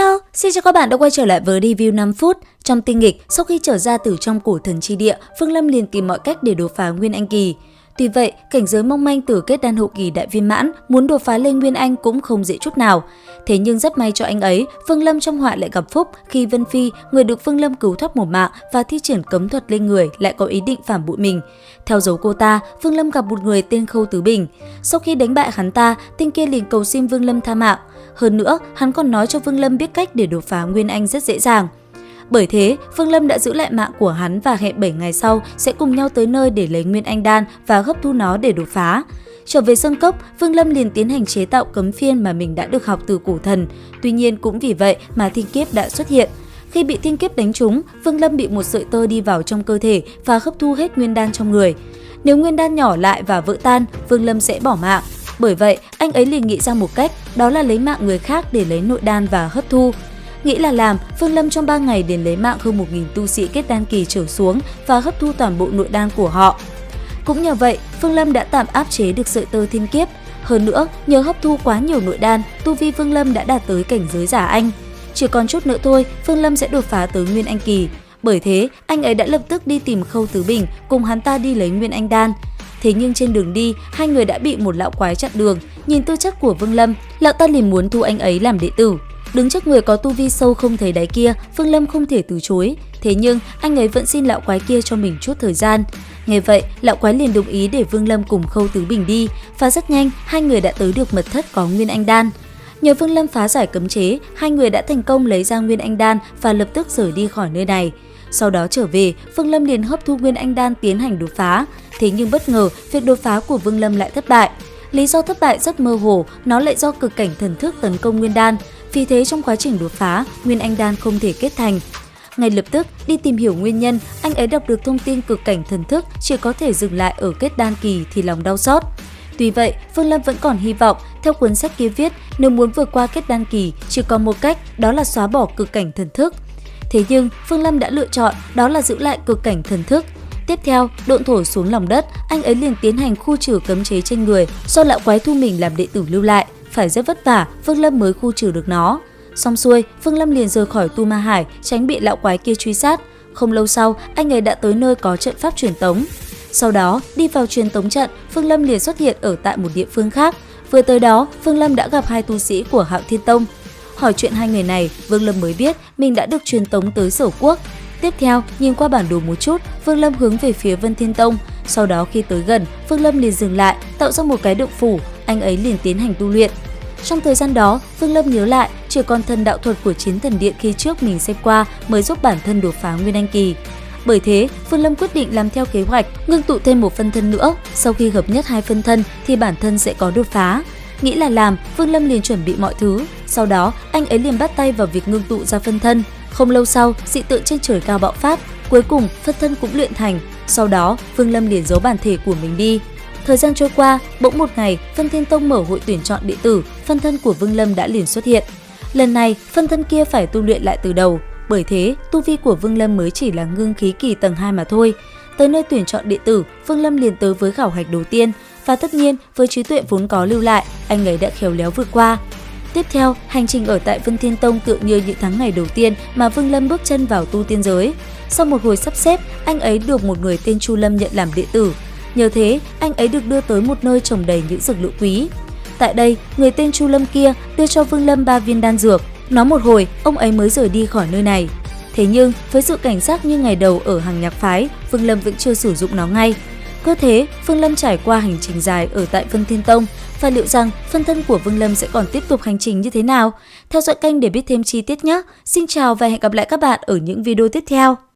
Hello, xin chào các bạn đã quay trở lại với review 5 phút. Trong tinh nghịch, sau khi trở ra từ trong cổ thần chi địa, Phương Lâm liền tìm mọi cách để đột phá Nguyên Anh kỳ. Tuy vậy, cảnh giới mong manh từ kết đan hậu kỳ đại viên mãn muốn đột phá lên Nguyên Anh cũng không dễ chút nào. Thế nhưng rất may cho anh ấy, Phương Lâm trong họa lại gặp phúc khi Vân Phi, người được Phương Lâm cứu thoát một mạng và thi triển cấm thuật lên người, lại có ý định phản bội mình. Theo dấu cô ta, Phương Lâm gặp một người tên Khâu Tứ Bình. Sau khi đánh bại hắn ta, tên kia liền cầu xin Vương Lâm tha mạng. Hơn nữa, hắn còn nói cho Vương Lâm biết cách để đột phá Nguyên Anh rất dễ dàng. Bởi thế, Vương Lâm đã giữ lại mạng của hắn và hẹn 7 ngày sau sẽ cùng nhau tới nơi để lấy Nguyên Anh đan và hấp thu nó để đột phá. Trở về Sơn Cốc, Vương Lâm liền tiến hành chế tạo cấm phiên mà mình đã được học từ cổ thần. Tuy nhiên cũng vì vậy mà thiên kiếp đã xuất hiện. Khi bị thiên kiếp đánh trúng, Vương Lâm bị một sợi tơ đi vào trong cơ thể và hấp thu hết nguyên đan trong người. Nếu nguyên đan nhỏ lại và vỡ tan, Vương Lâm sẽ bỏ mạng. Bởi vậy, anh ấy liền nghĩ ra một cách, đó là lấy mạng người khác để lấy nội đan và hấp thu. Nghĩ là làm, Phương Lâm trong 3 ngày liền lấy mạng hơn 1000 tu sĩ kết đan kỳ trở xuống và hấp thu toàn bộ nội đan của họ. Cũng nhờ vậy, Phương Lâm đã tạm áp chế được sợi tơ thiên kiếp. Hơn nữa, nhờ hấp thu quá nhiều nội đan, tu vi Phương Lâm đã đạt tới cảnh giới giả anh. Chỉ còn chút nữa thôi, Phương Lâm sẽ đột phá tới Nguyên Anh kỳ. Bởi thế, anh ấy đã lập tức đi tìm Khâu Tứ Bình cùng hắn ta đi lấy Nguyên Anh đan. Thế nhưng trên đường đi, hai người đã bị một lão quái chặn đường. Nhìn tư chất của Vương Lâm, lão ta liền muốn thu anh ấy làm đệ tử. Đứng trước người có tu vi sâu không thấy đáy kia, Vương Lâm không thể từ chối. Thế nhưng, anh ấy vẫn xin lão quái kia cho mình chút thời gian. Nghe vậy, lão quái liền đồng ý để Vương Lâm cùng Khâu Tứ Bình đi. Và rất nhanh, hai người đã tới được mật thất có Nguyên Anh đan. Nhờ Vương Lâm phá giải cấm chế, hai người đã thành công lấy ra Nguyên Anh đan và lập tức rời đi khỏi nơi này. Sau đó trở về, Vương Lâm liền hấp thu Nguyên Anh đan tiến hành đột phá. Thế nhưng bất ngờ, việc đột phá của Vương Lâm lại thất bại. Lý do thất bại rất mơ hồ, nó lại do cực cảnh thần thức tấn công Nguyên đan. Vì thế trong quá trình đột phá, Nguyên Anh đan không thể kết thành. Ngay lập tức đi tìm hiểu nguyên nhân, anh ấy đọc được thông tin cực cảnh thần thức chỉ có thể dừng lại ở kết đan kỳ thì lòng đau xót. Tuy vậy, Phương Lâm vẫn còn hy vọng. Theo cuốn sách kia viết, nếu muốn vượt qua kết đan kỳ, chỉ còn một cách, đó là xóa bỏ cực cảnh thần thức. Thế nhưng, Phương Lâm đã lựa chọn, đó là giữ lại cực cảnh thần thức. Tiếp theo, độn thổ xuống lòng đất, anh ấy liền tiến hành khu trừ cấm chế trên người, do lão quái thu mình làm đệ tử lưu lại. Phải rất vất vả, Phương Lâm mới khu trừ được nó. Xong xuôi, Phương Lâm liền rời khỏi Tu Ma Hải, tránh bị lão quái kia truy sát. Không lâu sau, anh ấy đã tới nơi có trận pháp truyền tống. Sau đó, đi vào truyền tống trận, Phương Lâm liền xuất hiện ở tại một địa phương khác. Vừa tới đó, Phương Lâm đã gặp hai tu sĩ của Hạo Thiên Tông. Hỏi chuyện hai người này, Vương Lâm mới biết mình đã được truyền tống tới Sở Quốc. Tiếp theo, nhìn qua bản đồ một chút, Vương Lâm hướng về phía Vân Thiên Tông. Sau đó khi tới gần, Vương Lâm liền dừng lại, tạo ra một cái động phủ, anh ấy liền tiến hành tu luyện. Trong thời gian đó, Vương Lâm nhớ lại chỉ còn thần đạo thuật của Chiến Thần Điện khi trước mình xem qua mới giúp bản thân đột phá Nguyên Anh kỳ. Bởi thế, Vương Lâm quyết định làm theo kế hoạch, ngưng tụ thêm một phân thân nữa. Sau khi hợp nhất hai phân thân thì bản thân sẽ có đột phá. Nghĩ là làm, Vương Lâm liền chuẩn bị mọi thứ. Sau đó, anh ấy liền bắt tay vào việc ngưng tụ ra phân thân. Không lâu sau, dị tượng trên trời cao bạo phát. Cuối cùng, phân thân cũng luyện thành. Sau đó, Vương Lâm liền giấu bản thể của mình đi. Thời gian trôi qua, bỗng một ngày, Vân Thiên Tông mở hội tuyển chọn đệ tử, phân thân của Vương Lâm đã liền xuất hiện. Lần này, phân thân kia phải tu luyện lại từ đầu. Bởi thế, tu vi của Vương Lâm mới chỉ là ngưng khí kỳ tầng 2 mà thôi. Tới nơi tuyển chọn đệ tử, Vương Lâm liền tới với khảo hạch đầu tiên. Và tất nhiên, với trí tuệ vốn có lưu lại, anh ấy đã khéo léo vượt qua. Tiếp theo, hành trình ở tại Vân Thiên Tông tựa như những tháng ngày đầu tiên mà Vương Lâm bước chân vào tu tiên giới. Sau một hồi sắp xếp, anh ấy được một người tên Chu Lâm nhận làm đệ tử. Nhờ thế, anh ấy được đưa tới một nơi trồng đầy những dược liệu quý. Tại đây, người tên Chu Lâm kia đưa cho Vương Lâm 3 viên đan dược. Nói một hồi, ông ấy mới rời đi khỏi nơi này. Thế nhưng, với sự cảnh giác như ngày đầu ở Hằng Nhạc Phái, Vương Lâm vẫn chưa sử dụng nó ngay. Cứ thế, Vương Lâm trải qua hành trình dài ở tại Vân Thiên Tông. Và liệu rằng phân thân của Vương Lâm sẽ còn tiếp tục hành trình như thế nào? Theo dõi kênh để biết thêm chi tiết nhé! Xin chào và hẹn gặp lại các bạn ở những video tiếp theo!